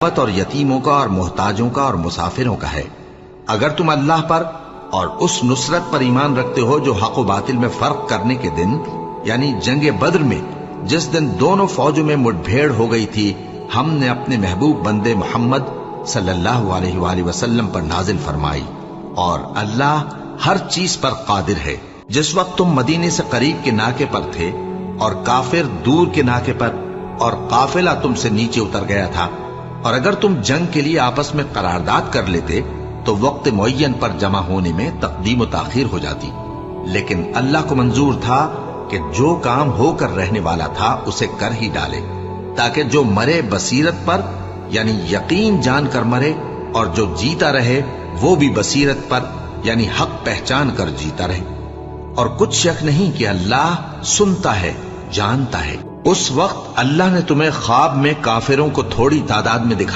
اور یتیموں کا اور محتاجوں کا اور مسافروں کا ہے۔ اگر تم اللہ پر اور اس نصرت پر ایمان رکھتے ہو جو حق و باطل میں فرق کرنے کے دن یعنی جنگ بدر میں جس دن دونوں فوجوں میں مٹبھیڑ ہو گئی تھی ہم نے اپنے محبوب بندے محمد صلی اللہ علیہ وآلہ وسلم پر نازل فرمائی، اور اللہ ہر چیز پر قادر ہے۔ جس وقت تم مدینے سے قریب کے ناکے پر تھے اور کافر دور کے ناکے پر، اور قافلہ تم سے نیچے اتر گیا تھا، اور اگر تم جنگ کے لیے آپس میں قرارداد کر لیتے تو وقت معین پر جمع ہونے میں تقدیم و تاخیر ہو جاتی، لیکن اللہ کو منظور تھا کہ جو کام ہو کر رہنے والا تھا اسے کر ہی ڈالے، تاکہ جو مرے بصیرت پر یعنی یقین جان کر مرے، اور جو جیتا رہے وہ بھی بصیرت پر یعنی حق پہچان کر جیتا رہے۔ اور کچھ شک نہیں کہ اللہ سنتا ہے، جانتا ہے۔ اس وقت اللہ نے تمہیں خواب میں کافروں کو تھوڑی تعداد میں دکھا